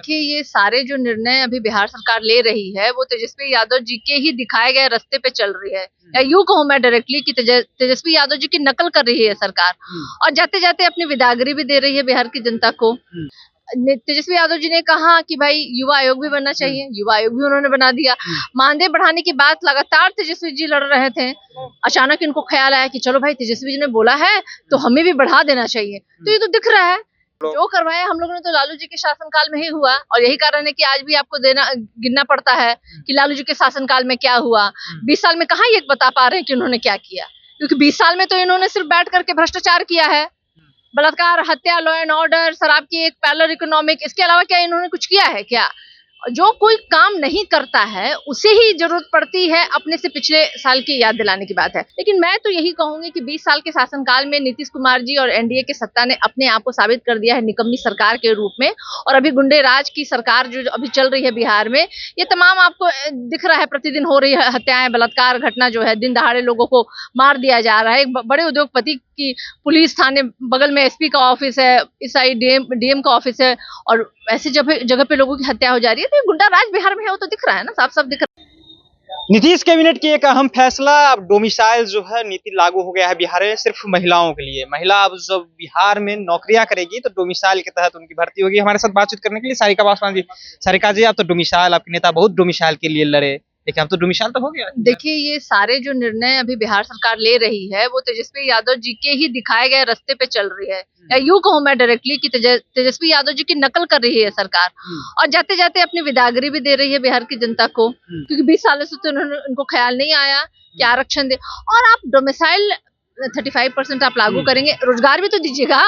देखिए, ये सारे जो निर्णय अभी बिहार सरकार ले रही है वो तेजस्वी यादव जी के ही दिखाए गए रास्ते पे चल रही है, या यूं कहूं मैं डायरेक्टली कि तेजस्वी यादव जी की नकल कर रही है सरकार। और जाते जाते अपनी विदागरी भी दे रही है बिहार की जनता को। तेजस्वी यादव जी ने कहा कि भाई युवा आयोग भी बनना चाहिए, युवा आयोग भी उन्होंने बना दिया। मानदेय बढ़ाने की बात लगातार तेजस्वी जी लड़ रहे थे, अचानक इनको ख्याल आया कि चलो भाई तेजस्वी जी ने बोला है तो हमें भी बढ़ा देना चाहिए। तो ये तो दिख रहा है जो करवाया हम लोगों ने तो लालू जी के शासनकाल में ही हुआ, और यही कारण है कि आज भी आपको गिनना पड़ता है कि लालू जी के शासनकाल में क्या हुआ। 20 साल में कहाँ ये बता पा रहे हैं कि उन्होंने क्या किया, क्योंकि 20 साल में तो इन्होंने सिर्फ बैठ करके भ्रष्टाचार किया है, बलात्कार, हत्या, लॉ एंड ऑर्डर, शराब की एक पैरेलल इकोनॉमिक, इसके अलावा क्या इन्होंने कुछ किया है क्या? जो कोई काम नहीं करता है उसे ही जरूरत पड़ती है अपने से पिछले साल की याद दिलाने की बात है। लेकिन मैं तो यही कहूंगी कि 20 साल के शासनकाल में नीतीश कुमार जी और एनडीए के सत्ता ने अपने आप को साबित कर दिया है निकम्मी सरकार के रूप में। और अभी गुंडे राज की सरकार जो अभी चल रही है बिहार में, ये तमाम आपको दिख रहा है, प्रतिदिन हो रही है हत्याएं, बलात्कार घटना जो है, दिन दहाड़े लोगों को मार दिया जा रहा है। एक बड़े उद्योगपति की पुलिस थाने बगल में एसपी का ऑफिस है, इस साइड डीएम का ऑफिस है, और ऐसी जगह पे लोगों की हत्या हो जा रही है। तो ये गुंडा राज बिहार में है, वो तो दिख रहा है ना, साफ साफ दिख रहा है। नीतीश कैबिनेट की एक अहम फैसला, अब डोमिसाइल जो है नीति लागू हो गया है बिहार में सिर्फ महिलाओं के लिए। महिला अब जब बिहार में नौकरियां करेगी तो डोमिसाइल के तहत उनकी भर्ती होगी। हमारे साथ बातचीत करने के लिए सारिका पासवान जी। सारिका जी, आप तो डोमिसाइल, आपके नेता बहुत डोमिसाइल के लिए लड़े, लेकिन अब तो डोमिसाइल तो हो गया। देखिए, ये सारे जो निर्णय अभी बिहार सरकार ले रही है वो तेजस्वी यादव जी के ही दिखाए गए रास्ते पे चल रही है, या यूं कहूं मैं डायरेक्टली कि तेजस्वी यादव जी की नकल कर रही है सरकार। और जाते जाते अपनी विदागरी भी दे रही है बिहार की जनता को, क्योंकि 20 सालों से तो उनको ख्याल नहीं आया कि आरक्षण दे। और आप डोमिसाइल 35% आप लागू करेंगे, रोजगार भी तो दीजिएगा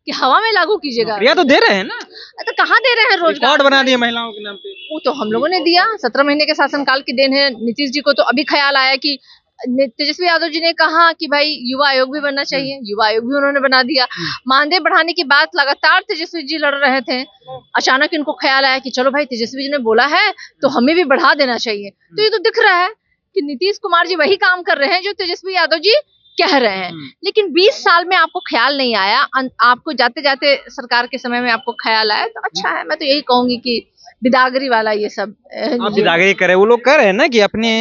कि हवा में लागू कीजिएगा। नौकरियां तो दे रहे हैं ना, तो कहाँ दे रहे हैं रोजगार? रिकॉर्ड बना दिए महिलाओं के नाम पे। वो तो हम लोगों ने दिया, 17 महीने के शासनकाल की देन है। नीतीश जी को तो अभी ख्याल आया कि तेजस्वी यादव जी ने कहा कि भाई युवा आयोग भी बनना चाहिए, युवा आयोग भी उन्होंने बना दिया। मानदेय बढ़ाने की बात लगातार तेजस्वी जी लड़ रहे थे, अचानक इनको ख्याल आया कि चलो भाई तेजस्वी जी ने बोला है तो हमें भी बढ़ा देना चाहिए। तो ये तो दिख रहा है कि नीतीश कुमार जी वही काम कर रहे हैं जो तेजस्वी यादव जी कह रहे हैं। लेकिन 20 साल में आपको ख्याल नहीं आया, आपको जाते जाते सरकार के समय में आपको ख्याल आया, तो अच्छा है। मैं तो यही कहूंगी कि बिदागरी वाला ये सब आप बिदागरी करे, वो लोग कह रहे हैं ना कि अपने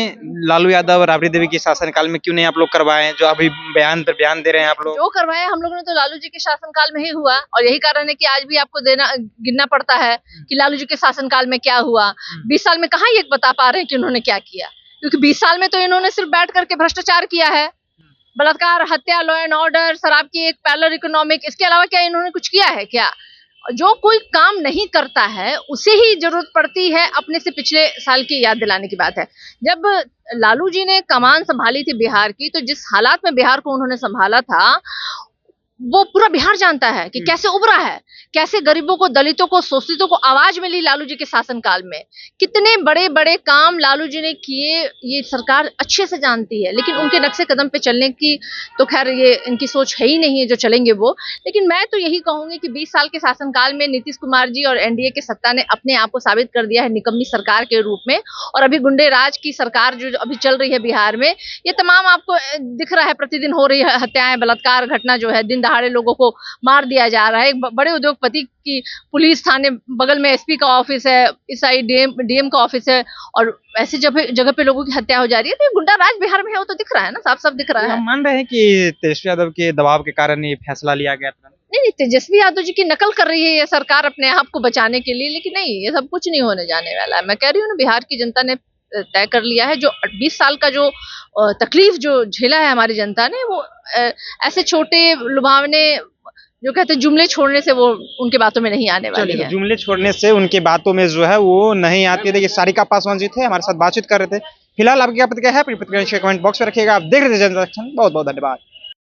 लालू यादव और राबड़ी देवी के शासनकाल में क्यों नहीं आप लोग करवाएं, जो अभी बयान पर बयान दे रहे हैं आप लोग। जो करवाया हम लोगों ने तो लालू जी के शासनकाल में ही हुआ, और यही कारण है कि आज भी आपको गिनना पड़ता है कि लालू जी के शासनकाल में क्या हुआ। 20 साल में कहाँ ये बता पा रहे हैं कि उन्होंने क्या किया, क्योंकि 20 साल में तो इन्होंने सिर्फ बैठ करके भ्रष्टाचार किया है, बलात्कार, हत्या, लॉ एंड ऑर्डर, शराब की एक पैरेलल इकोनॉमिक, इसके अलावा क्या इन्होंने कुछ किया है क्या? जो कोई काम नहीं करता है उसे ही जरूरत पड़ती है अपने से पिछले साल की याद दिलाने की बात है। जब लालू जी ने कमान संभाली थी बिहार की, तो जिस हालात में बिहार को उन्होंने संभाला था वो पूरा बिहार जानता है कि कैसे उभरा है, कैसे गरीबों को, दलितों को, शोषितों को आवाज मिली लालू जी के शासनकाल में। कितने बड़े बड़े काम लालू जी ने किए ये सरकार अच्छे से जानती है, लेकिन उनके नक्शे कदम पे चलने की तो खैर ये इनकी सोच है ही नहीं है जो चलेंगे वो। लेकिन मैं तो यही कहूंगी कि 20 साल के शासनकाल में नीतीश कुमार जी और एनडीए के सत्ता ने अपने आप को साबित कर दिया है निकम्मी सरकार के रूप में। और अभी गुंडे राज की सरकार जो अभी चल रही है बिहार में, ये तमाम आपको दिख रहा है, प्रतिदिन हो रही है हत्याएं, बलात्कार घटना जो है, दिन दहाड़े लोगों को मार दिया जा रहा है। एक बड़े उद्योगपति की पुलिस थाने बगल में एसपी का ऑफिस है, इस साइड डीएम का ऑफिस है, और ऐसी जगह पे लोगों की हत्या हो जा रही है। तो ये गुंडा राज बिहार में है, वो तो दिख रहा है ना, साफ साफ दिख रहा है। हम मान रहे हैं कि तेजस्वी यादव के दबाव के कारण ये फैसला लिया गया था। नहीं, तेजस्वी यादव जी की नकल कर रही है ये सरकार अपने आप को बचाने के लिए, लेकिन नहीं, ये सब कुछ नहीं होने जाने वाला है। मैं कह रही हूँ ना, बिहार की जनता ने तय कर लिया है। जो 20 साल का जो तकलीफ जो झेला है हमारी जनता ने, वो ऐसे छोटे लुभावने जो कहते हैं जुमले छोड़ने से वो उनके बातों में नहीं आने वाली है। जुमले छोड़ने से उनके बातों में जो है वो नहीं आती है। देखिए, सारिका पासवान जी थे, हमारे साथ बातचीत कर रहे थे। फिलहाल आपकी क्या प्रतिक्रिया है, प्रतिक्रिया कमेंट बॉक्स में रखिएगा। आप देख रहे थे जनता एक्शन। बहुत बहुत धन्यवाद।